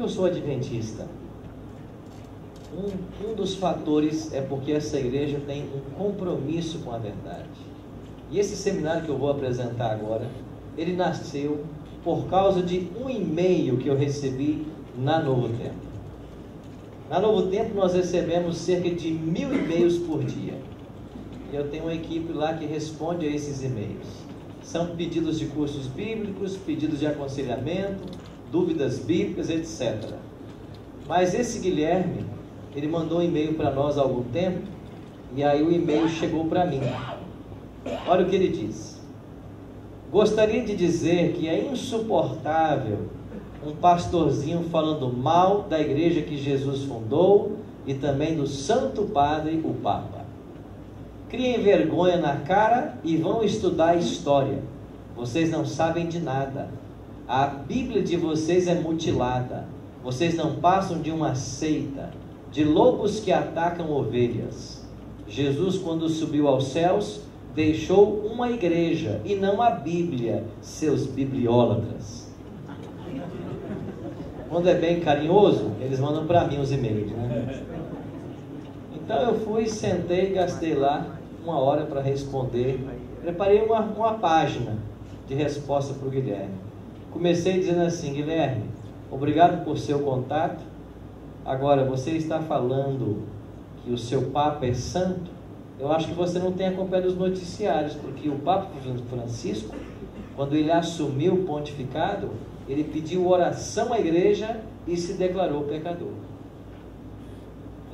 eu sou adventista? Um dos fatores é porque essa igreja tem um compromisso com a verdade. E esse seminário que eu vou apresentar agora, ele nasceu por causa de um e-mail que eu recebi na Novo Tempo. Na Novo Tempo nós recebemos cerca de 1000 e-mails por dia. E eu tenho uma equipe lá que responde a esses e-mails. São pedidos de cursos bíblicos, pedidos de aconselhamento, dúvidas bíblicas, etc. Mas esse Guilherme, ele mandou um e-mail para nós há algum tempo, e aí o e-mail chegou para mim. Olha o que ele diz: gostaria de dizer que é insuportável um pastorzinho falando mal da igreja que Jesus fundou e também do Santo Padre, o Papa. Criem vergonha na cara e vão estudar a história. Vocês não sabem de nada. A Bíblia de vocês é mutilada. Vocês não passam de uma seita, de lobos que atacam ovelhas. Jesus, quando subiu aos céus, deixou uma igreja e não a Bíblia, seus bibliólatras. Quando é bem carinhoso, eles mandam para mim os e-mails, né? Então eu fui, sentei, gastei lá 1 hora para responder. Preparei uma página de resposta para o Guilherme. Comecei dizendo assim: Guilherme, obrigado por seu contato. Agora, você está falando que o seu Papa é santo? Eu acho que você não tem acompanhado os noticiários, porque o Papa Francisco, quando ele assumiu o pontificado, ele pediu oração à igreja e se declarou pecador.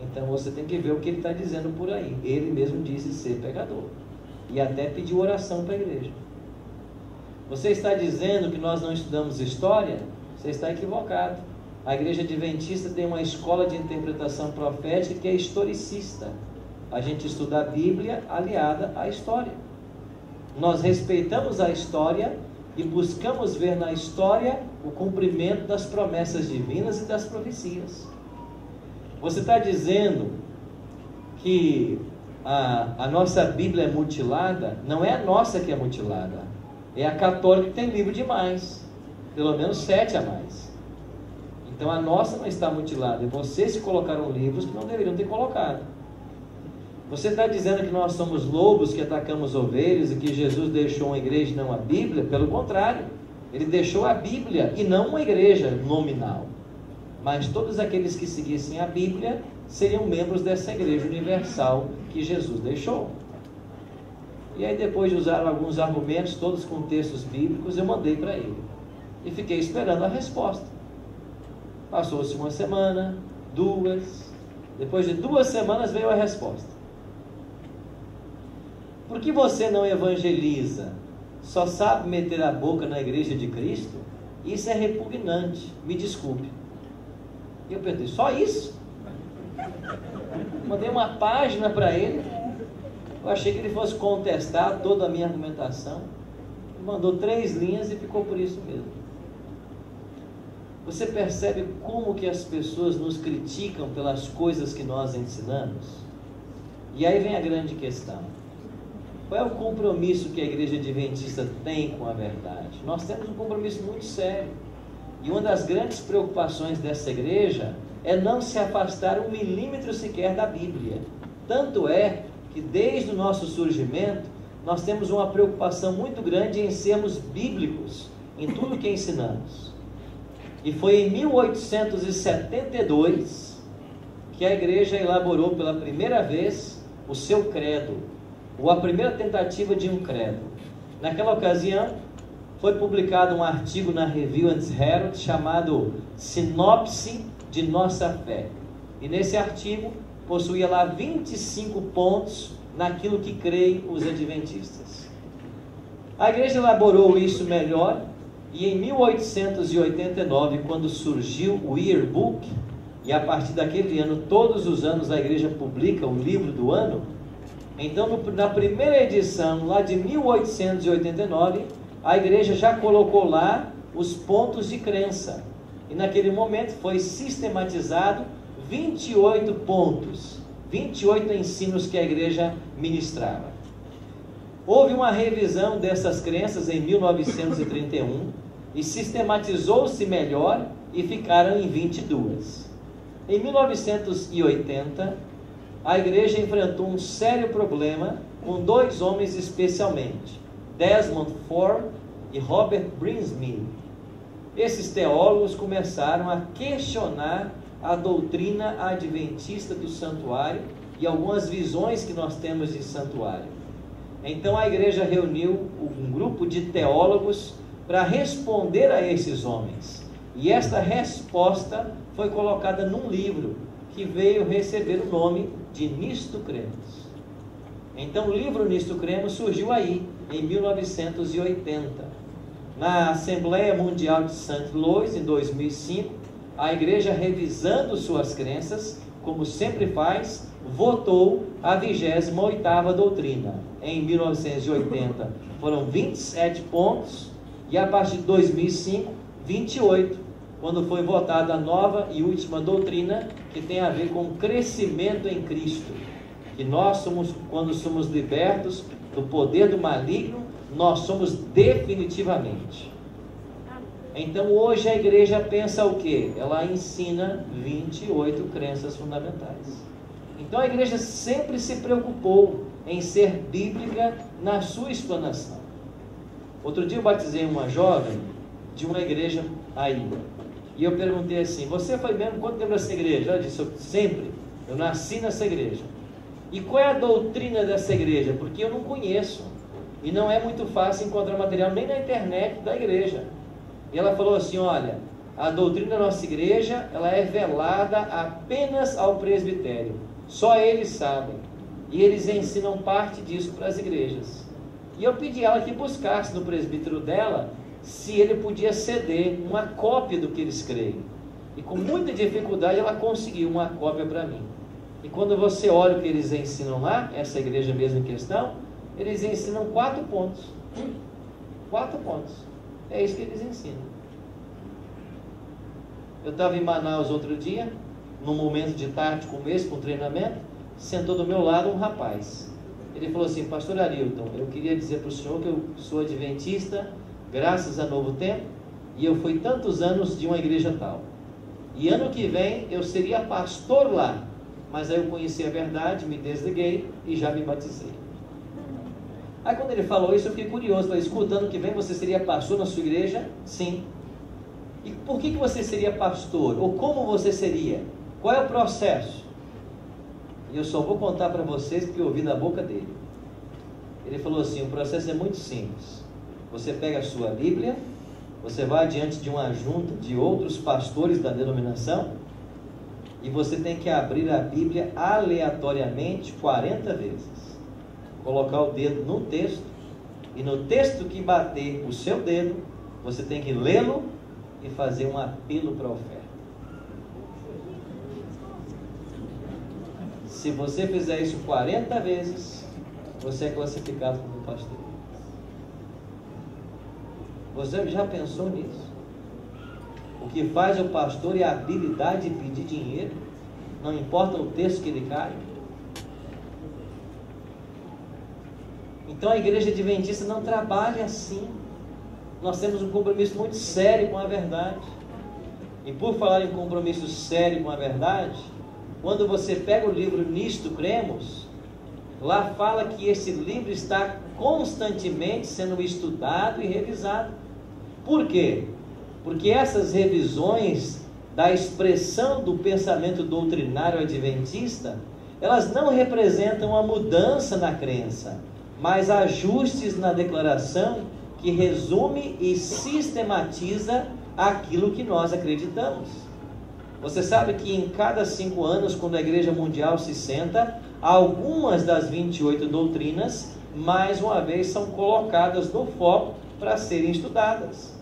Então você tem que ver o que ele está dizendo por aí. Ele mesmo disse ser pecador e até pediu oração para a igreja. Você está dizendo que nós não estudamos história? Você está equivocado. A igreja adventista tem uma escola de interpretação profética que é historicista. A gente estuda a Bíblia aliada à história. Nós respeitamos a história e buscamos ver na história o cumprimento das promessas divinas e das profecias. Você está dizendo que a nossa Bíblia é mutilada? Não é a nossa que é mutilada, é a católica que tem livro demais, pelo menos 7 a mais. Então a nossa não está mutilada, e vocês colocaram livros que não deveriam ter colocado. Você está dizendo que nós somos lobos que atacamos ovelhas e que Jesus deixou uma igreja e não a Bíblia? Pelo contrário, ele deixou a Bíblia e não uma igreja nominal. Mas todos aqueles que seguissem a Bíblia seriam membros dessa igreja universal que Jesus deixou. E aí, depois de usar alguns argumentos, todos com textos bíblicos, eu mandei para ele. E fiquei esperando a resposta. Passou-se 1 semana, 2. Depois de 2 semanas veio a resposta. Por que você não evangeliza? Só sabe meter a boca na igreja de Cristo? Isso é repugnante, me desculpe. E eu perguntei, só isso? Mandei uma página para ele. Eu achei que ele fosse contestar toda a minha argumentação. Ele mandou 3 linhas e ficou por isso mesmo. Você percebe como que as pessoas nos criticam pelas coisas que nós ensinamos? E aí vem a grande questão. Qual é o compromisso que a igreja adventista tem com a verdade? Nós temos um compromisso muito sério. E uma das grandes preocupações dessa igreja é não se afastar 1 milímetro sequer da Bíblia. Tanto é que desde o nosso surgimento, nós temos uma preocupação muito grande em sermos bíblicos em tudo que ensinamos. E foi em 1872 que a igreja elaborou pela primeira vez o seu credo, ou a primeira tentativa de um credo. Naquela ocasião, foi publicado um artigo na Review and Herald chamado Sinopse de Nossa Fé. E nesse artigo, possuía lá 25 pontos naquilo que creem os adventistas. A igreja elaborou isso melhor, e em 1889, quando surgiu o Yearbook, e a partir daquele ano, todos os anos a igreja publica o livro do ano, então na primeira edição, lá de 1889, a igreja já colocou lá os pontos de crença. E naquele momento foi sistematizado 28 pontos, 28 ensinos que a igreja ministrava. Houve uma revisão dessas crenças em 1931 e sistematizou-se melhor e ficaram em 22. Em 1980, a igreja enfrentou um sério problema com dois homens especialmente, Desmond Ford e Robert Brinsmead. Esses teólogos começaram a questionar a doutrina adventista do santuário e algumas visões que nós temos de santuário. Então a igreja reuniu um grupo de teólogos para responder a esses homens. E esta resposta foi colocada num livro que veio receber o nome de Nisto Cremos. Então o livro Nisto Cremos surgiu aí, em 1980. Na Assembleia Mundial de St. Louis, em 2005, a igreja, revisando suas crenças, como sempre faz, votou a 28ª doutrina. Em 1980 foram 27 pontos e a partir de 2005, 28, quando foi votada a nova e última doutrina, que tem a ver com crescimento em Cristo. Que nós somos, quando somos libertos do poder do maligno, nós somos definitivamente. Então hoje a igreja pensa o quê? Ela ensina 28 crenças fundamentais. Então a igreja sempre se preocupou em ser bíblica na sua explanação. Outro dia eu batizei uma jovem de uma igreja aí. E eu perguntei assim: você foi mesmo quanto tempo nessa igreja? Ela disse: sempre. Eu nasci nessa igreja. E qual é a doutrina dessa igreja? Porque eu não conheço. E não é muito fácil encontrar material nem na internet da igreja. E ela falou assim: olha, a doutrina da nossa igreja, ela é velada apenas ao presbitério. Só eles sabem. E eles ensinam parte disso para as igrejas. E eu pedi a ela que buscasse no presbítero dela se ele podia ceder uma cópia do que eles creem. E com muita dificuldade ela conseguiu uma cópia para mim. E quando você olha o que eles ensinam lá, essa igreja mesmo em questão, eles ensinam 4 pontos. 4 pontos. É isso que eles ensinam. Eu estava em Manaus outro dia, num momento de tarde como esse, com treinamento, sentou do meu lado um rapaz. Ele falou assim: pastor Arilton, eu queria dizer para o senhor que eu sou adventista, graças a Novo Tempo, e eu fui tantos anos de uma igreja tal. E ano que vem eu seria pastor lá, mas aí eu conheci a verdade, me desliguei e já me batizei. Aí quando ele falou isso eu fiquei curioso, falei: escuta, ano que vem você seria pastor na sua igreja? Sim. E por que você seria pastor? Ou como você seria? Qual é o processo? E eu só vou contar para vocês porque eu ouvi da boca dele. Ele falou assim: o processo é muito simples. Você pega a sua Bíblia, você vai diante de uma junta de outros pastores da denominação e você tem que abrir a Bíblia aleatoriamente 40 vezes. Colocar o dedo no texto e no texto que bater o seu dedo, você tem que lê-lo e fazer um apelo para a oferta. Se você fizer isso 40 vezes, você é classificado como pastor. Você já pensou nisso? O que faz o pastor é a habilidade de pedir dinheiro, não importa o texto que ele cai. Então a igreja adventista não trabalha assim. Nós temos um compromisso muito sério com a verdade. E por falar em compromisso sério com a verdade, quando você pega o livro Nisto Cremos, lá fala que esse livro está constantemente sendo estudado e revisado. Por quê? Porque essas revisões da expressão do pensamento doutrinário adventista, elas não representam a mudança na crença, mas ajustes na declaração que resume e sistematiza aquilo que nós acreditamos. Você sabe que em cada 5 anos, quando a Igreja Mundial se senta, algumas das 28 doutrinas, mais uma vez, são colocadas no foco para serem estudadas.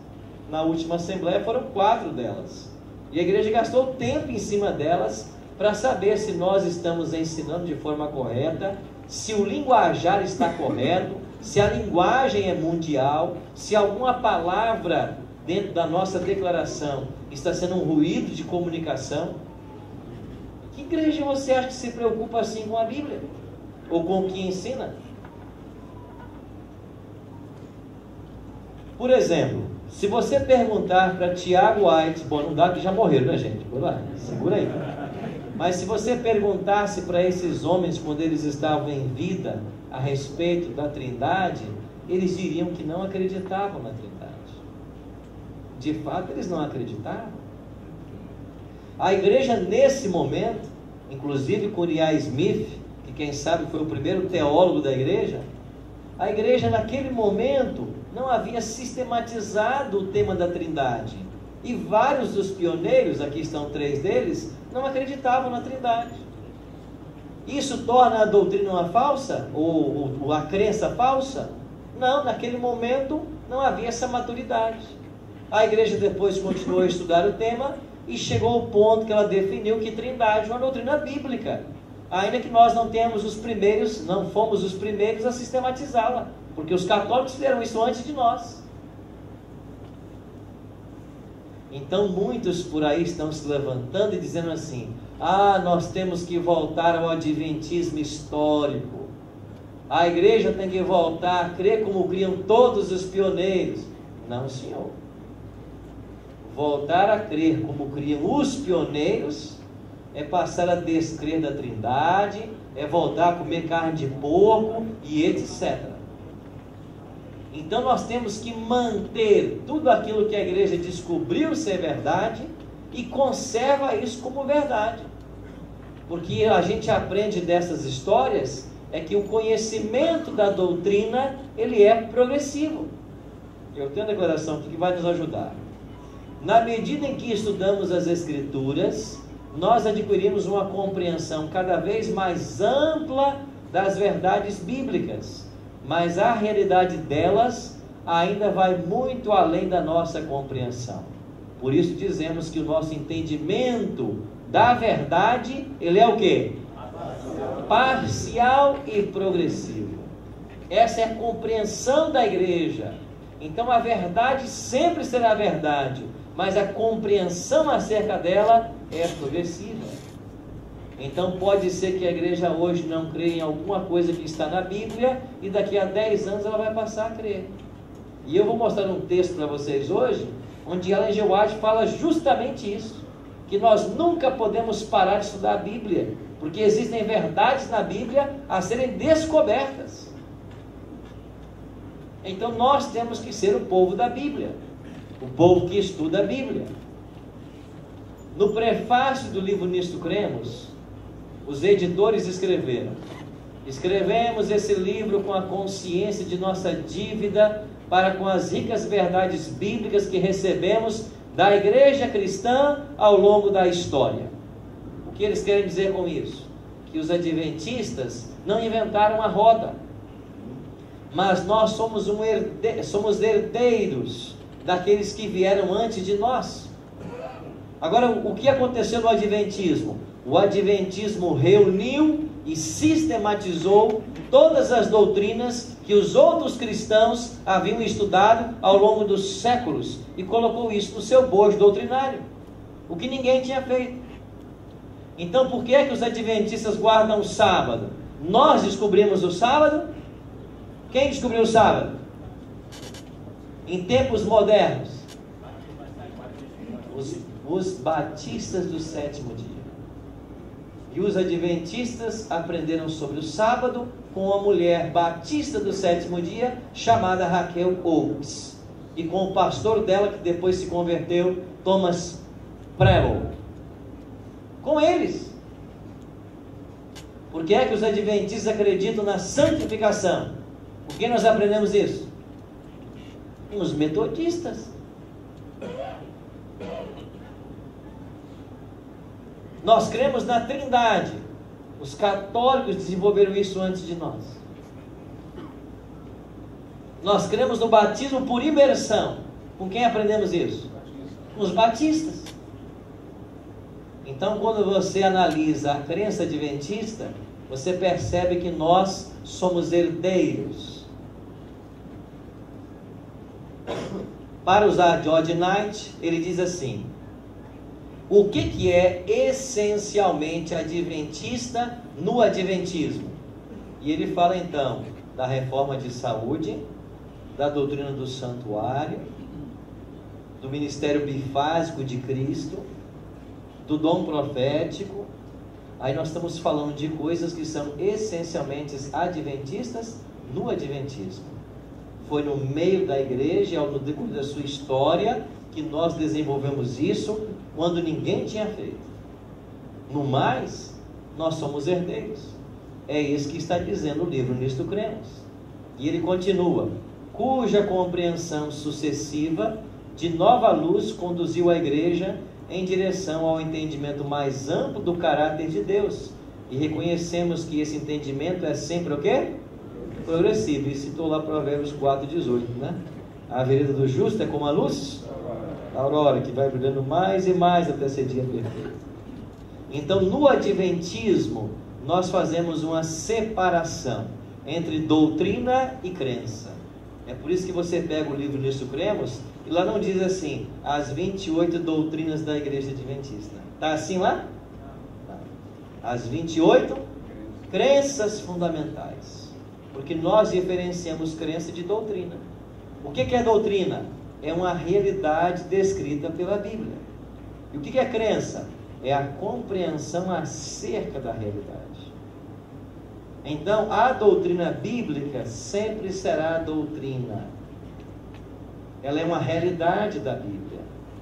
Na última Assembleia foram 4 delas. E a igreja gastou tempo em cima delas para saber se nós estamos ensinando de forma correta, se o linguajar está correto, se a linguagem é mundial, se alguma palavra dentro da nossa declaração está sendo um ruído de comunicação. Que igreja você acha que se preocupa assim com a Bíblia? Ou com o que ensina? Por exemplo, se você perguntar para Tiago White, bom, não dá que já morreram, né, gente? Por lá, segura aí. Mas se você perguntasse para esses homens, quando eles estavam em vida, a respeito da Trindade, eles diriam que não acreditavam na Trindade. De fato, eles não acreditavam. A igreja, nesse momento, inclusive com Uriah Smith, que quem sabe foi o primeiro teólogo da igreja, a igreja naquele momento não havia sistematizado o tema da Trindade. E vários dos pioneiros, aqui estão 3 deles, não acreditavam na Trindade. Isso torna a doutrina uma falsa? Ou a crença falsa? Não, naquele momento não havia essa maturidade. A igreja depois continuou a estudar o tema e chegou ao ponto que ela definiu que Trindade é uma doutrina bíblica. Ainda que nós não tenhamos os primeiros, não fomos os primeiros a sistematizá-la, porque os católicos fizeram isso antes de nós. Então muitos por aí estão se levantando e dizendo assim: nós temos que voltar ao adventismo histórico. A igreja tem que voltar a crer como criam todos os pioneiros. Não, senhor. Voltar a crer como criam os pioneiros é passar a descrer da Trindade, é voltar a comer carne de porco e etc. Então nós temos que manter tudo aquilo que a igreja descobriu ser verdade e conserva isso como verdade. Porque a gente aprende dessas histórias é que o conhecimento da doutrina, ele é progressivo. Eu tenho uma declaração aqui que vai nos ajudar. Na medida em que estudamos as Escrituras, nós adquirimos uma compreensão cada vez mais ampla das verdades bíblicas, mas a realidade delas ainda vai muito além da nossa compreensão. Por isso dizemos que o nosso entendimento da verdade, ele é o quê? Parcial e progressivo. Essa é a compreensão da igreja. Então a verdade sempre será verdade, mas a compreensão acerca dela é progressiva. Então pode ser que a igreja hoje não crê em alguma coisa que está na Bíblia e daqui a 10 anos ela vai passar a crer. E eu vou mostrar um texto para vocês hoje, onde Ellen G. White fala justamente isso, que nós nunca podemos parar de estudar a Bíblia, porque existem verdades na Bíblia a serem descobertas. Então nós temos que ser o povo da Bíblia, o povo que estuda a Bíblia. No prefácio do livro Nisto Cremos, os editores escreveram: escrevemos esse livro com a consciência de nossa dívida para com as ricas verdades bíblicas que recebemos da igreja cristã ao longo da história. O que eles querem dizer com isso? Que os adventistas não inventaram a roda, mas nós somos herdeiros daqueles que vieram antes de nós. Agora, o que aconteceu no adventismo? O adventismo reuniu e sistematizou todas as doutrinas que os outros cristãos haviam estudado ao longo dos séculos e colocou isso no seu bojo doutrinário, o que ninguém tinha feito. Então por que é que os adventistas guardam o sábado? Nós descobrimos o sábado? Quem descobriu o sábado? Em tempos modernos, os batistas do sétimo dia. E os adventistas aprenderam sobre o sábado com uma mulher batista do sétimo dia, chamada Raquel Oakes, e com o pastor dela, que depois se converteu, Thomas Preble. Com eles. Por que é que os adventistas acreditam na santificação? Por que nós aprendemos isso? Com os metodistas. Nós cremos na Trindade. Os católicos desenvolveram isso antes de nós. Nós cremos no batismo por imersão. Com quem aprendemos isso? Com os batistas. Então, quando você analisa a crença adventista, você percebe que nós somos herdeiros. Para usar George Knight, ele diz assim: o que é essencialmente adventista no adventismo? E ele fala então da reforma de saúde, da doutrina do santuário, do ministério bifásico de Cristo, do dom profético. Aí nós estamos falando de coisas que são essencialmente adventistas no adventismo. Foi no meio da igreja, no decorrer da sua história, que nós desenvolvemos isso, quando ninguém tinha feito. No mais, nós somos herdeiros. É isso que está dizendo o livro Nisto Cremos. E ele continua: cuja compreensão sucessiva de nova luz conduziu a igreja em direção ao entendimento mais amplo do caráter de Deus. E reconhecemos que esse entendimento é sempre o quê? Progressivo. E citou lá Provérbios 4,18, né? A vereda do justo é como a luz da aurora, que vai brilhando mais e mais até ser dia perfeito. Então, no adventismo, nós fazemos uma separação entre doutrina e crença. É por isso que você pega o livro Nisto Cremos, e lá não diz assim, as 28 doutrinas da igreja adventista. Está assim lá? Tá. As 28 crenças fundamentais. Porque nós diferenciamos crença de doutrina. O que é doutrina? É uma realidade descrita pela Bíblia. E o que é crença? É a compreensão acerca da realidade. Então, a doutrina bíblica sempre será doutrina. Ela é uma realidade da Bíblia.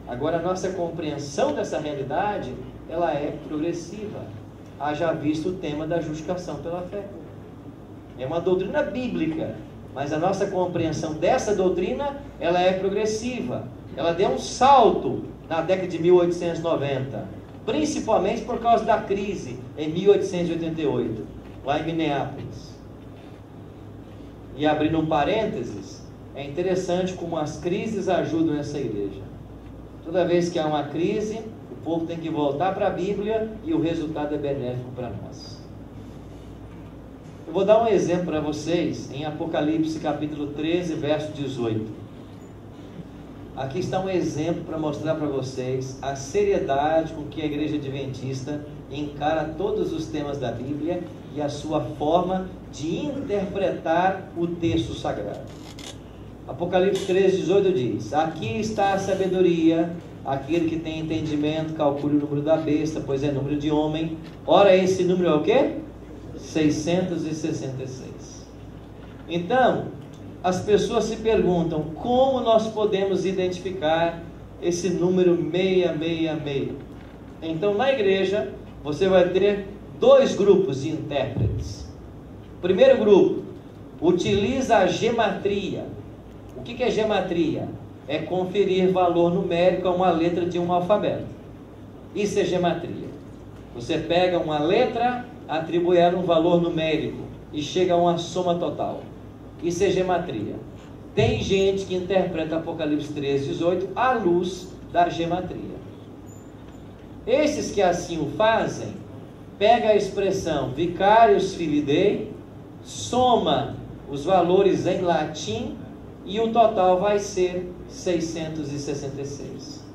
Agora, a nossa compreensão dessa realidade, ela é progressiva. Haja visto o tema da justificação pela fé. É uma doutrina bíblica, mas a nossa compreensão dessa doutrina, ela é progressiva. Ela deu um salto na década de 1890, principalmente por causa da crise em 1888, lá em Minneapolis. E abrindo um parênteses, é interessante como as crises ajudam essa igreja. Toda vez que há uma crise, o povo tem que voltar para a Bíblia e o resultado é benéfico para nós. Eu vou dar um exemplo para vocês em Apocalipse capítulo 13, verso 18. Aqui está um exemplo para mostrar para vocês a seriedade com que a igreja adventista encara todos os temas da Bíblia e a sua forma de interpretar o texto sagrado. Apocalipse 13, 18 diz: aqui está a sabedoria, aquele que tem entendimento, calcule o número da besta, pois é número de homem. Ora, esse número é o quê? 666. Então, as pessoas se perguntam, como nós podemos identificar esse número 666? Então, na igreja, você vai ter dois grupos de intérpretes. O primeiro grupo utiliza a gematria. O que é gematria? É conferir valor numérico a uma letra de um alfabeto. Isso é gematria. Você pega uma letra, atribui ela um valor numérico e chega a uma soma total. Isso é gematria. Tem gente que interpreta Apocalipse 13, 18 à luz da gematria. Esses que assim o fazem, pega a expressão vicarius filii Dei, soma os valores em latim e o total vai ser 666.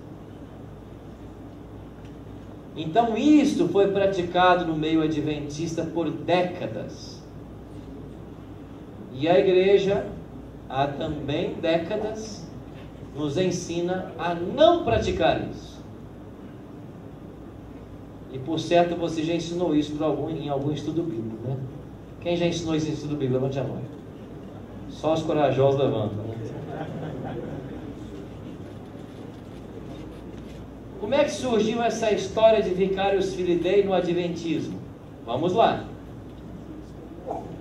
Então isto foi praticado no meio adventista por décadas. E a igreja, há também décadas, nos ensina a não praticar isso. E por certo você já ensinou isso em algum estudo bíblico, né? Quem já ensinou isso em estudo bíblico? Levante a mão. Só os corajosos levantam, né? Como é que surgiu essa história de vicarius filii Dei no adventismo? Vamos lá.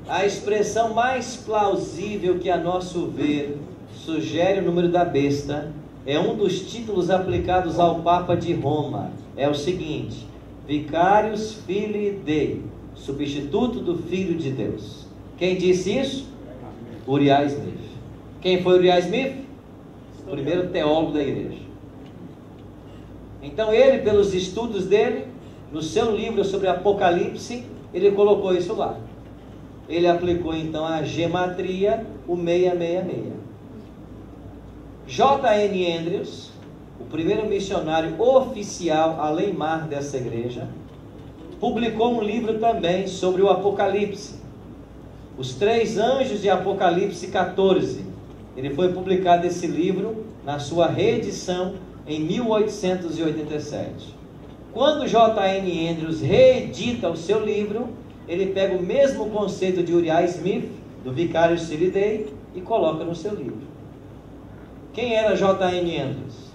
A expressão mais plausível que, a nosso ver, sugere o número da besta é um dos títulos aplicados ao Papa de Roma. É o seguinte: vicarius filii Dei, substituto do Filho de Deus. Quem disse isso? Uriah Smith. Quem foi Uriah Smith? O primeiro teólogo da igreja. Então ele, pelos estudos dele, no seu livro sobre Apocalipse, ele colocou isso lá. Ele aplicou então a gematria, o 666. J.N. Andrews, o primeiro missionário oficial além-mar dessa igreja, publicou um livro também sobre o Apocalipse. Os três anjos de Apocalipse 14. Ele foi publicado esse livro na sua reedição em 1887. Quando J.N. Andrews reedita o seu livro, ele pega o mesmo conceito de Uriah Smith, do Vicarious Filidae, e coloca no seu livro. Quem era J.N. Andrews?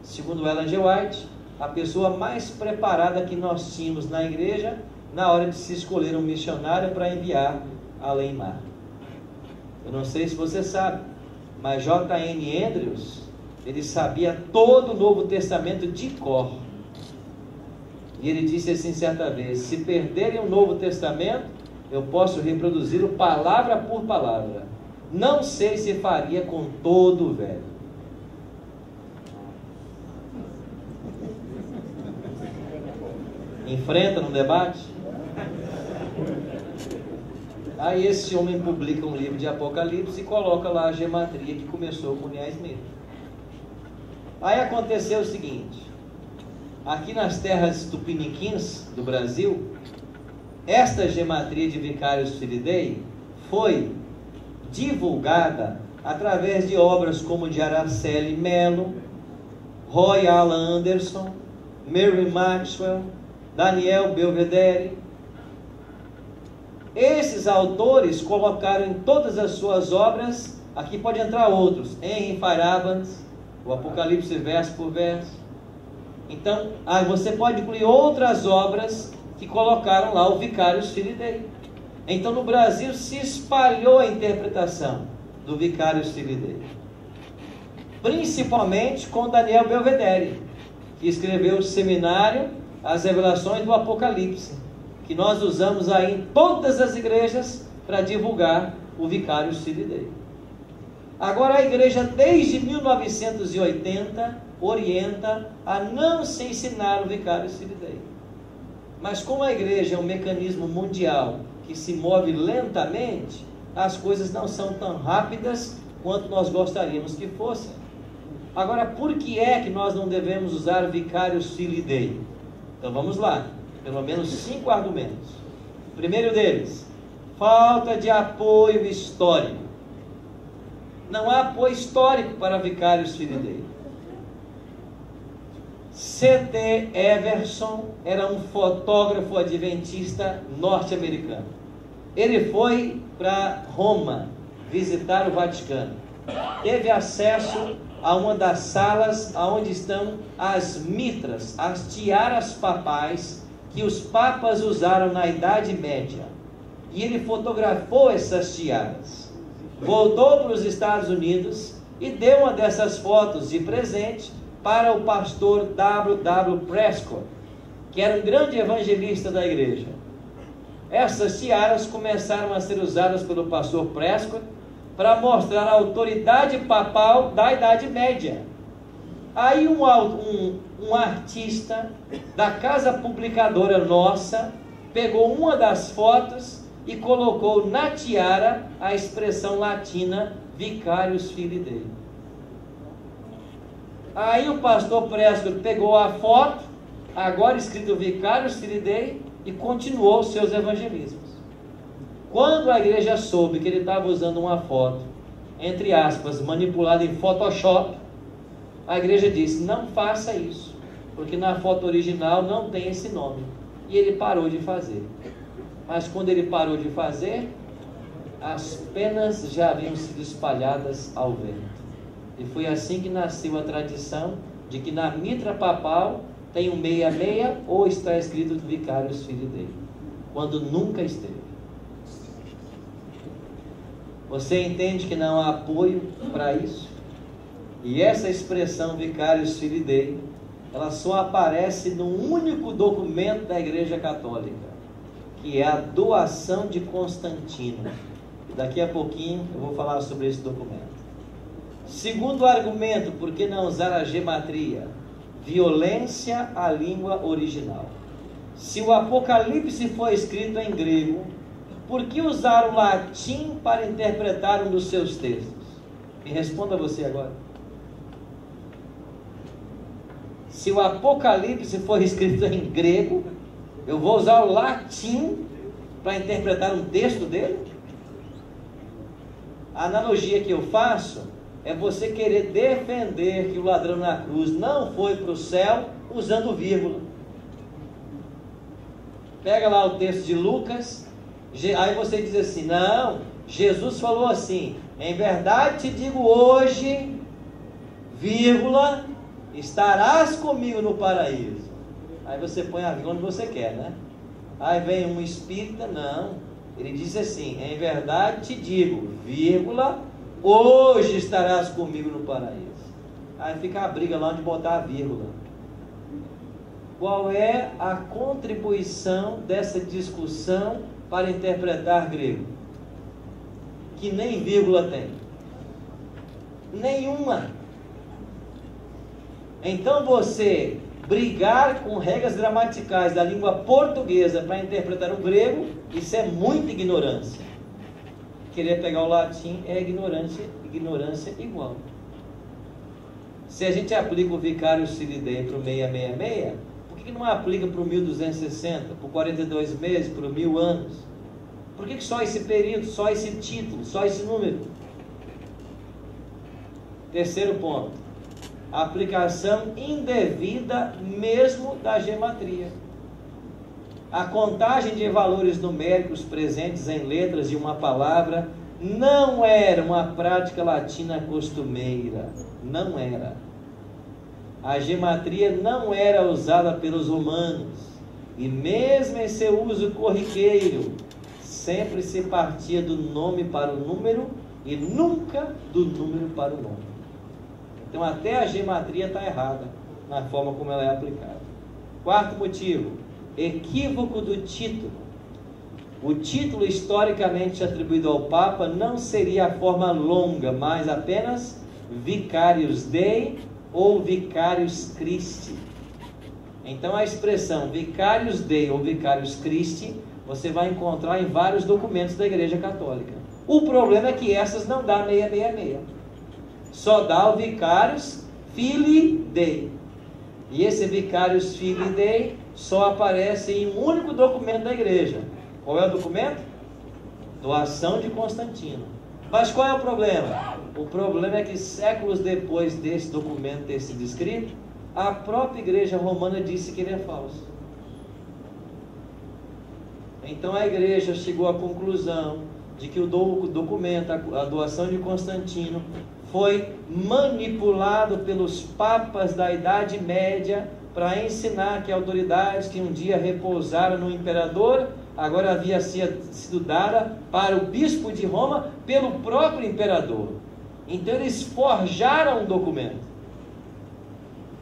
Segundo Ellen G. White, a pessoa mais preparada que nós tínhamos na igreja na hora de se escolher um missionário para enviar além-mar. Eu não sei se você sabe, mas J.N. Andrews, ele sabia todo o Novo Testamento de cor. E ele disse assim certa vez: se perderem o Novo Testamento, eu posso reproduzi-lo palavra por palavra. Não sei se faria com todo o Velho. Enfrenta no debate? Aí esse homem publica um livro de Apocalipse e coloca lá a gematria que começou com Uriah Smith. Aí aconteceu o seguinte: aqui nas terras tupiniquins do Brasil, esta gematria de Vicarious Filidae foi divulgada através de obras como de Araceli Melo, Roy Alan Anderson, Mary Maxwell, Daniel Belvedere. Esses autores colocaram em todas as suas obras, aqui pode entrar outros, Henry Feyerabend, o Apocalipse verso por verso. Então, você pode incluir outras obras que colocaram lá o Vicarious Filidae. Então, no Brasil se espalhou a interpretação do Vicarious Filidae, principalmente com Daniel Belvedere, que escreveu o seminário As Revelações do Apocalipse, que nós usamos aí em todas as igrejas para divulgar o Vicarious Filidae. Agora a igreja desde 1980 orienta a não se ensinar o Vicarious Filidae. Mas como a igreja é um mecanismo mundial que se move lentamente, as coisas não são tão rápidas quanto nós gostaríamos que fossem. Agora, por que é que nós não devemos usar o Vicarious Filidae? Então vamos lá, pelo menos 5 argumentos. O primeiro deles: falta de apoio histórico. Não há apoio histórico para Vicarious Filidae. C.T. Everson era um fotógrafo adventista norte-americano. Ele foi para Roma visitar o Vaticano. Teve acesso a uma das salas onde estão as mitras, as tiaras papais que os papas usaram na Idade Média. E ele fotografou essas tiaras. Voltou para os Estados Unidos e deu uma dessas fotos de presente para o pastor W.W. Prescott, que era um grande evangelista da igreja. Essas tiaras começaram a ser usadas pelo pastor Prescott para mostrar a autoridade papal da Idade Média. Aí um artista da casa publicadora nossa pegou uma das fotos e colocou na tiara a expressão latina Vicarious Filidae. Aí o pastor Prescott pegou a foto, agora escrito Vicarious Filidae, e continuou os seus evangelismos. Quando a igreja soube que ele estava usando uma foto, entre aspas, manipulada em Photoshop, a igreja disse: não faça isso, porque na foto original não tem esse nome. E ele parou de fazer. Mas quando ele parou de fazer, as penas já haviam sido espalhadas ao vento. E foi assim que nasceu a tradição de que na mitra papal tem um 66 ou está escrito Vicarious Filidae, quando nunca esteve. Você entende que não há apoio para isso? E essa expressão Vicarious Filidae, ela só aparece num único documento da Igreja Católica, que é a doação de Constantino. Daqui a pouquinho eu vou falar sobre esse documento. Segundo argumento, por que não usar a gematria? Violência à língua original. Se o Apocalipse foi escrito em grego, por que usar o latim para interpretar um dos seus textos? Me responda você agora. Se o Apocalipse for escrito em grego, eu vou usar o latim para interpretar um texto dele? A analogia que eu faço é você querer defender que o ladrão na cruz não foi para o céu usando vírgula. Pega lá o texto de Lucas, aí você diz assim, não, Jesus falou assim, em verdade te digo hoje, vírgula, estarás comigo no paraíso. Aí você põe a vírgula onde você quer, né? Aí vem um espírita, não, ele diz assim, em verdade te digo, vírgula, hoje estarás comigo no paraíso. Aí fica a briga lá onde botar a vírgula. Qual é a contribuição dessa discussão para interpretar grego? Que nem vírgula tem. Nenhuma. Então você brigar com regras gramaticais da língua portuguesa para interpretar o grego, isso é muita ignorância. Querer pegar o latim é ignorância igual. Se a gente aplica o vicário Silidei para o 666, por que não aplica para o 1260, por 42 meses, por 1000 anos? Por que só esse período, só esse título, só esse número? Terceiro ponto, a aplicação indevida mesmo da gematria. A contagem de valores numéricos presentes em letras de uma palavra não era uma prática latina costumeira, não era. A gematria não era usada pelos romanos, e mesmo em seu uso corriqueiro, sempre se partia do nome para o número e nunca do número para o nome. Então até a gematria está errada na forma como ela é aplicada. Quarto motivo, equívoco do título. O título historicamente atribuído ao Papa não seria a forma longa, mas apenas Vicarius Dei ou Vicarius Christi. Então a expressão Vicarius Dei ou Vicarius Christi você vai encontrar em vários documentos da Igreja Católica. O problema é que essas não dá 666. Só dá o Vicarius Filii Dei. E esse Vicarius Filii Dei só aparece em um único documento da igreja. Qual é o documento? Doação de Constantino. Mas qual é o problema? O problema é que séculos depois desse documento ter sido escrito, a própria igreja romana disse que ele é falso. Então a igreja chegou à conclusão de que o documento, a doação de Constantino, foi manipulado pelos papas da Idade Média para ensinar que autoridades que um dia repousaram no imperador, agora havia sido dada para o bispo de Roma pelo próprio imperador. Então eles forjaram um documento.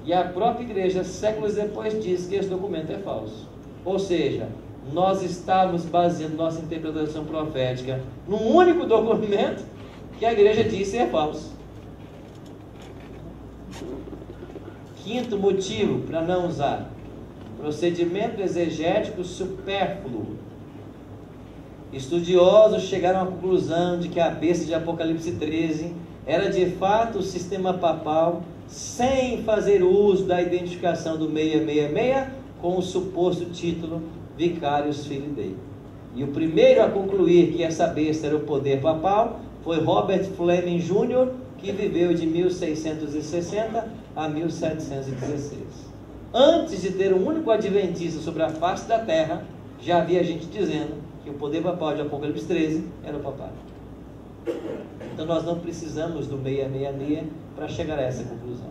E a própria igreja, séculos depois, diz que esse documento é falso. Ou seja, nós estávamos baseando nossa interpretação profética num único documento que a igreja disse é falso. Quinto motivo para não usar: procedimento exegético supérfluo. Estudiosos chegaram à conclusão de que a besta de Apocalipse 13 era de fato o sistema papal, sem fazer uso da identificação do 666 com o suposto título Vicarius Filii Dei. E o primeiro a concluir que essa besta era o poder papal foi Robert Fleming Jr., que viveu de 1660 a 1716. Antes de ter um único adventista sobre a face da terra, já havia gente dizendo que o poder papal de Apocalipse 13 era o papado. Então nós não precisamos do 666 para chegar a essa conclusão.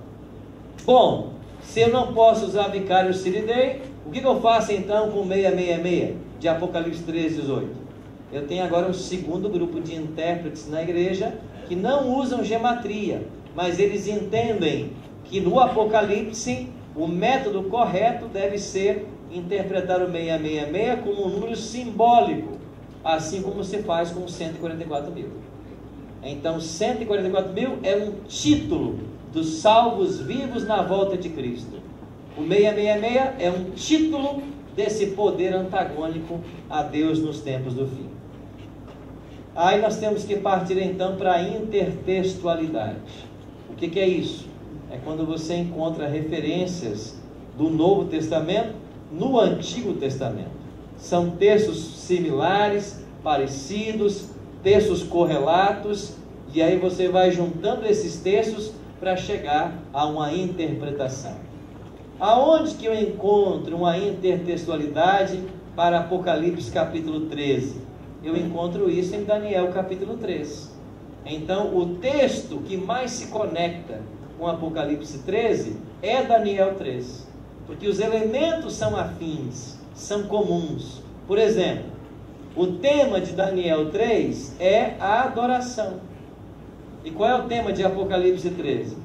Bom, se eu não posso usar Vicarius Filii Dei, o que eu faço então com o 666 de Apocalipse 13, 18? Eu tenho agora um segundo grupo de intérpretes na igreja que não usam gematria, mas eles entendem que no Apocalipse o método correto deve ser interpretar o 666 como um número simbólico, assim como se faz com 144 mil. Então 144 mil é um título dos salvos vivos na volta de Cristo. O 666 é um título desse poder antagônico a Deus nos tempos do fim. Aí nós temos que partir então para a intertextualidade. O que é isso? É quando você encontra referências do Novo Testamento no Antigo Testamento. São textos similares, parecidos, textos correlatos, E aí você vai juntando esses textos para chegar a uma interpretação. Aonde que eu encontro uma intertextualidade para Apocalipse capítulo 13? Eu encontro isso em Daniel capítulo 3. Então, o texto que mais se conecta com Apocalipse 13 é Daniel 3, porque os elementos são afins, são comuns. Por exemplo, o tema de Daniel 3 é a adoração. E qual é o tema de Apocalipse 13?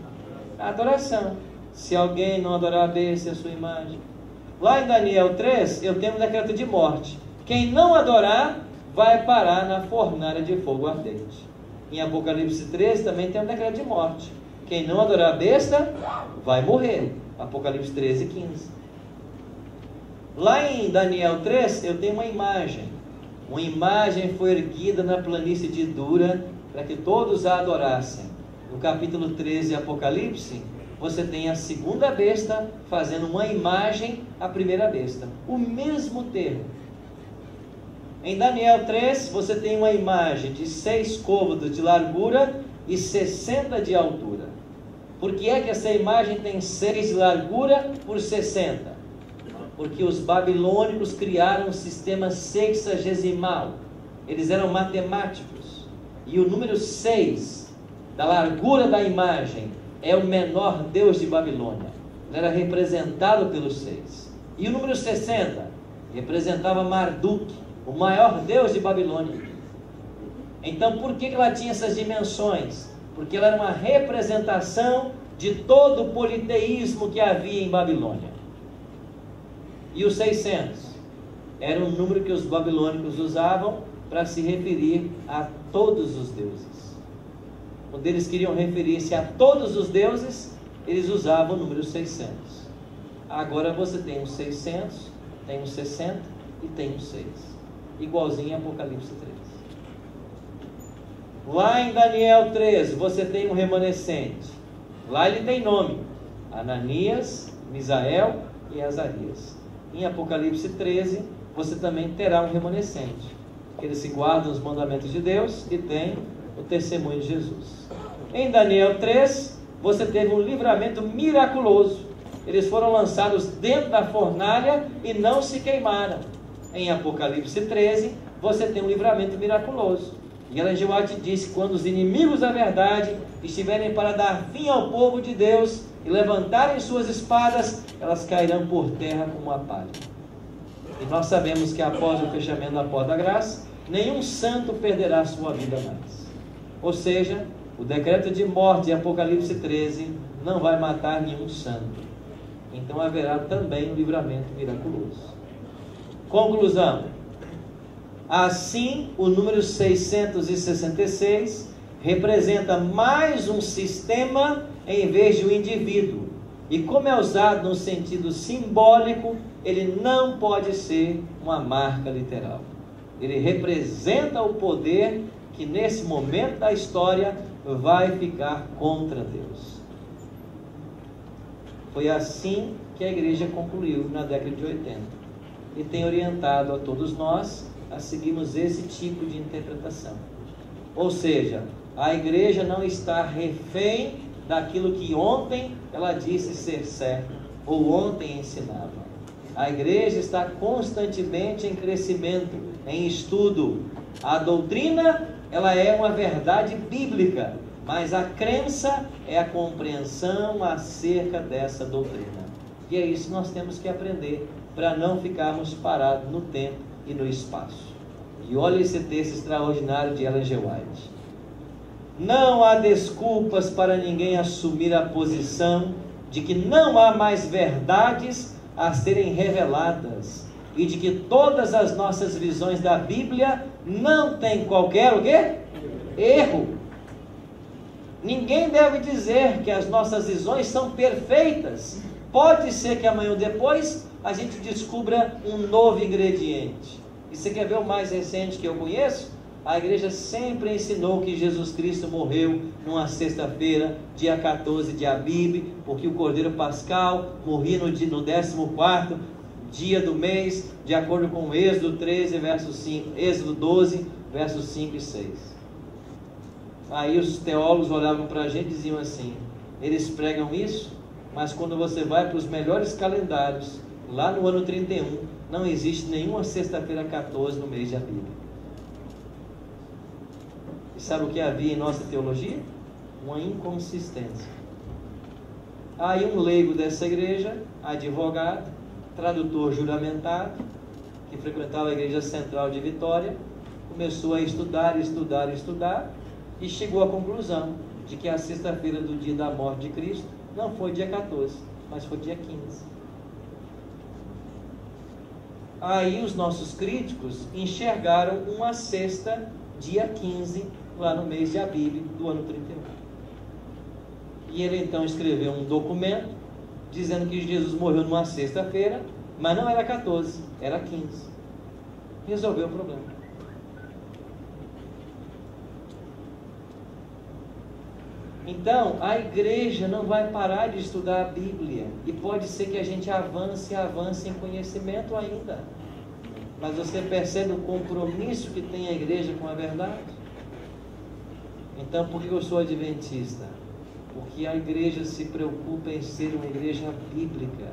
A adoração. Se alguém não adorar a besta e a sua imagem. Lá em Daniel 3, eu tenho um decreto de morte. Quem não adorar, vai parar na fornalha de fogo ardente. Em Apocalipse 13 também tem um decreto de morte. Quem não adorar a besta, vai morrer. Apocalipse 13, 15. Lá em Daniel 3, eu tenho uma imagem. Uma imagem foi erguida na planície de Dura, para que todos a adorassem. No capítulo 13 de Apocalipse, você tem a segunda besta fazendo uma imagem à primeira besta. O mesmo termo. Em Daniel 3, você tem uma imagem de 6 côvados de largura e 60 de altura. Por que é que essa imagem tem 6 de largura por 60? Porque os babilônicos criaram um sistema sexagesimal. Eles eram matemáticos. E o número 6, da largura da imagem, é o menor deus de Babilônia. Ele era representado pelos 6. E o número 60 representava Marduk, o maior deus de Babilônia. Então, por que ela tinha essas dimensões? Porque ela era uma representação de todo o politeísmo que havia em Babilônia. E os 600 era um número que os babilônicos usavam para se referir a todos os deuses. Quando eles queriam referir-se a todos os deuses, eles usavam o número 600. Agora você tem um 600, tem um 60 e tem um 6. Igualzinho em Apocalipse 3. Lá em Daniel 13, você tem um remanescente. Lá ele tem nome: Ananias, Misael e Azarias. Em Apocalipse 13, você também terá um remanescente. Eles se guardam os mandamentos de Deus e tem o testemunho de Jesus. Em Daniel 3, você teve um livramento miraculoso. Eles foram lançados dentro da fornalha e não se queimaram. Em Apocalipse 13, você tem um livramento miraculoso. E Ellen G. White disse: quando os inimigos da verdade estiverem para dar fim ao povo de Deus e levantarem suas espadas, elas cairão por terra como a palha. E nós sabemos que após o fechamento da porta da graça, nenhum santo perderá sua vida mais. Ou seja, o decreto de morte de Apocalipse 13 não vai matar nenhum santo. Então haverá também um livramento miraculoso. Conclusão: assim, o número 666 representa mais um sistema em vez de um indivíduo. E como é usado no sentido simbólico, ele não pode ser uma marca literal. Ele representa o poder que nesse momento da história vai ficar contra Deus. Foi assim que a igreja concluiu na década de 80. E tem orientado a todos nós a seguirmos esse tipo de interpretação. Ou seja, a igreja não está refém daquilo que ontem ela disse ser certo, ou ontem ensinava. A igreja está constantemente em crescimento, em estudo. A doutrina, ela é uma verdade bíblica, mas a crença é a compreensão acerca dessa doutrina. E é isso que nós temos que aprender, para não ficarmos parados no tempo e no espaço. E olha esse texto extraordinário de Ellen G. White. Não há desculpas para ninguém assumir a posição de que não há mais verdades a serem reveladas e de que todas as nossas visões da Bíblia não têm qualquer o quê? Erro. Ninguém deve dizer que as nossas visões são perfeitas. Pode ser que amanhã ou depois a gente descubra um novo ingrediente. E você quer ver o mais recente que eu conheço? A igreja sempre ensinou que Jesus Cristo morreu numa sexta-feira, dia 14 de Abib, porque o Cordeiro Pascal morria no 14º dia do mês, de acordo com Êxodo 13, verso 5, Êxodo 12, versos 5 e 6. Aí os teólogos olhavam para a gente e diziam assim: eles pregam isso, mas quando você vai para os melhores calendários, lá no ano 31, não existe nenhuma sexta-feira 14 no mês de Abíb. E sabe o que havia em nossa teologia? Uma inconsistência. Aí um leigo dessa igreja, advogado, tradutor juramentado, que frequentava a igreja central de Vitória, começou a estudar e chegou à conclusão de que a sexta-feira do dia da morte de Cristo não foi dia 14, mas foi dia 15. Aí os nossos críticos enxergaram uma sexta, dia 15, lá no mês de Abíb do ano 31. E ele então escreveu um documento dizendo que Jesus morreu numa sexta-feira, mas não era 14, era 15. Resolveu o problema. Então, a igreja não vai parar de estudar a Bíblia. E pode ser que a gente avance em conhecimento ainda. Mas você percebe o compromisso que tem a igreja com a verdade? Então, por que eu sou adventista? Porque a igreja se preocupa em ser uma igreja bíblica.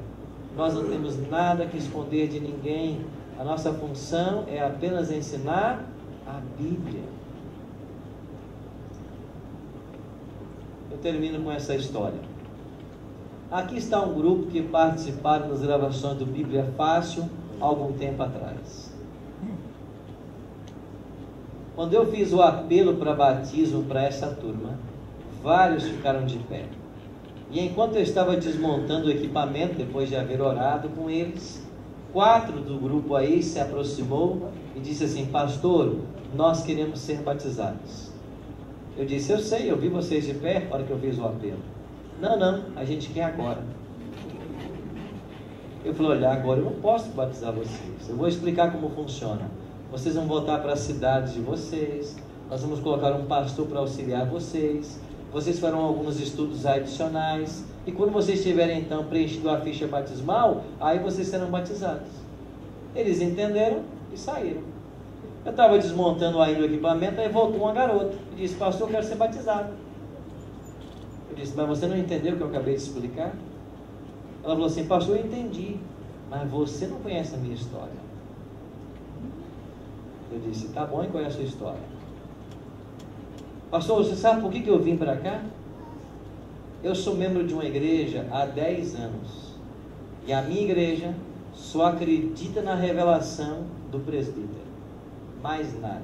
Nós não temos nada que esconder de ninguém. A nossa função é apenas ensinar a Bíblia. Eu termino com essa história. Aqui está um grupo que participaram das gravações do Bíblia Fácil há algum tempo atrás. Quando eu fiz o apelo para batismo para essa turma, vários ficaram de pé. E enquanto eu estava desmontando o equipamento, depois de haver orado com eles, 4 do grupo aí se aproximou e disse assim: pastor, nós queremos ser batizados. Eu disse: eu sei, eu vi vocês de pé na hora que eu fiz o apelo. Não, a gente quer agora. Eu falei: olha, agora eu não posso batizar vocês. Eu vou explicar como funciona. Vocês vão voltar para as cidades de vocês. Nós vamos colocar um pastor para auxiliar vocês. Vocês farão alguns estudos adicionais. E quando vocês tiverem então preenchido a ficha batismal, aí vocês serão batizados. Eles entenderam e saíram. Eu estava desmontando ainda o equipamento, aí voltou uma garota e disse: pastor, eu quero ser batizado. Eu disse: mas você não entendeu o que eu acabei de explicar? Ela falou assim: pastor, eu entendi, mas você não conhece a minha história. Eu disse: tá bom, e qual é a sua história? Pastor, você sabe por que eu vim para cá? Eu sou membro de uma igreja há 10 anos. E a minha igreja só acredita na revelação do presbítero. Mais nada.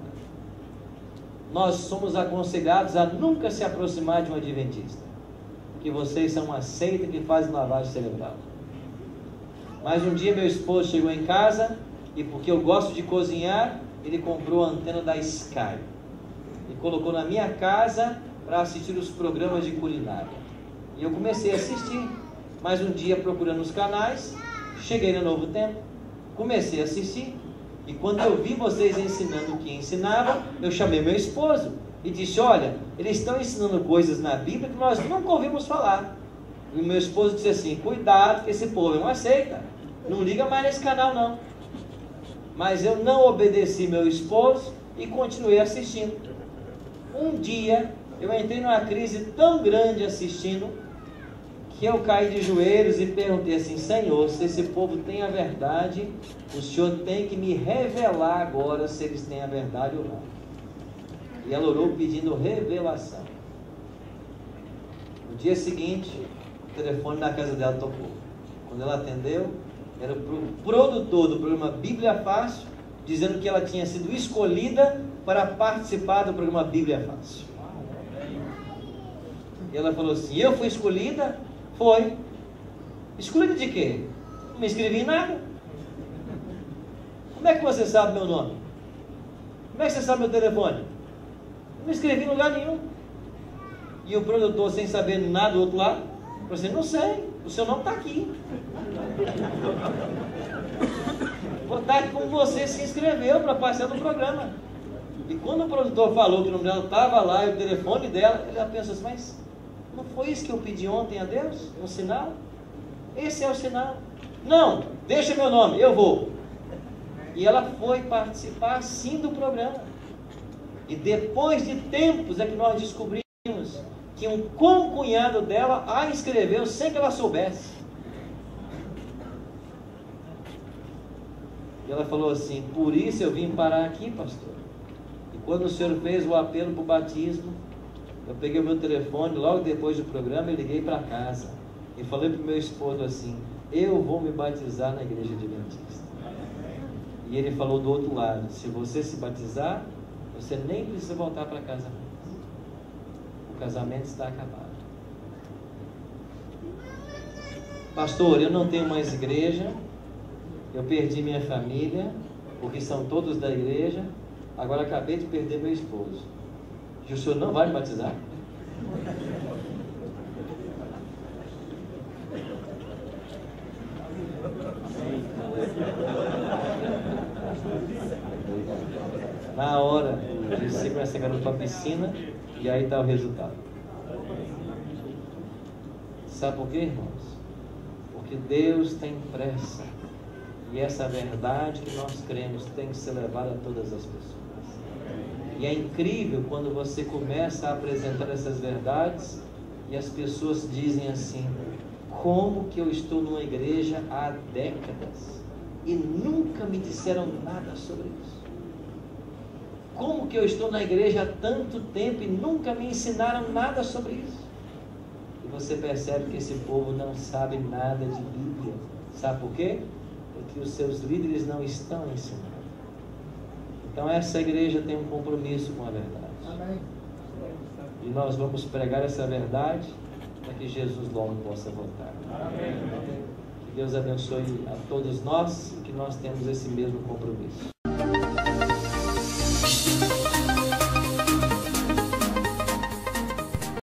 Nós somos aconselhados a nunca se aproximar de um adventista. Porque vocês são uma seita que fazem lavagem cerebral. Mas um dia meu esposo chegou em casa e, porque eu gosto de cozinhar, ele comprou a antena da Sky e colocou na minha casa para assistir os programas de culinária. E eu comecei a assistir, mas um dia, procurando os canais, cheguei no Novo Tempo, comecei a assistir, e quando eu vi vocês ensinando o que ensinavam, eu chamei meu esposo e disse: olha, eles estão ensinando coisas na Bíblia que nós nunca ouvimos falar. E meu esposo disse assim: cuidado, que esse povo é uma seita, não liga mais nesse canal não. Mas eu não obedeci meu esposo e continuei assistindo. Um dia eu entrei numa crise tão grande assistindo, que eu caí de joelhos e perguntei assim: Senhor, se esse povo tem a verdade, o Senhor tem que me revelar agora se eles têm a verdade ou não. E ela orou pedindo revelação. No dia seguinte, o telefone na casa dela tocou. Quando ela atendeu, era o produtor do programa Bíblia Fácil, dizendo que ela tinha sido escolhida para participar do programa Bíblia Fácil. E ela falou assim: eu fui escolhida? Foi. Escolhida de quê? Não me inscrevi em nada. Como é que você sabe meu nome? Como é que você sabe meu telefone? Não me inscrevi em lugar nenhum. E o produtor, sem saber nada do outro lado, falou assim: não sei, o seu nome está aqui. Vou estar aqui como você se inscreveu para participar do programa. E quando o produtor falou que o nome dela estava lá e o telefone dela, ela pensou assim: mas não foi isso que eu pedi ontem a Deus? Um sinal? Esse é o sinal. Não, deixa meu nome, eu vou. E ela foi participar sim do programa. E depois de tempos é que nós descobrimos que um concunhado dela a inscreveu sem que ela soubesse. E ela falou assim: por isso eu vim parar aqui, pastor. E quando o senhor fez o apelo para o batismo, eu peguei o meu telefone, logo depois do programa eu liguei para casa e falei para o meu esposo assim: eu vou me batizar na igreja adventista. E ele falou do outro lado: se você se batizar, você nem precisa voltar para casa mais. O casamento está acabado. Pastor, eu não tenho mais igreja, eu perdi minha família, porque são todos da igreja, agora acabei de perder meu esposo. E o senhor não vai me batizar? Na hora, você começa a garoto para a piscina e aí está o resultado. Sabe por quê, irmãos? Porque Deus tem pressa. E essa verdade que nós cremos tem que ser levada a todas as pessoas. E é incrível quando você começa a apresentar essas verdades e as pessoas dizem assim: como que eu estou numa igreja há décadas e nunca me disseram nada sobre isso? Como que eu estou na igreja há tanto tempo e nunca me ensinaram nada sobre isso? E você percebe que esse povo não sabe nada de Bíblia. Sabe por quê? Porque os seus líderes não estão ensinando. Então essa igreja tem um compromisso com a verdade. Amém. E nós vamos pregar essa verdade para que Jesus logo possa voltar. Amém. Que Deus abençoe a todos nós e que nós temos esse mesmo compromisso.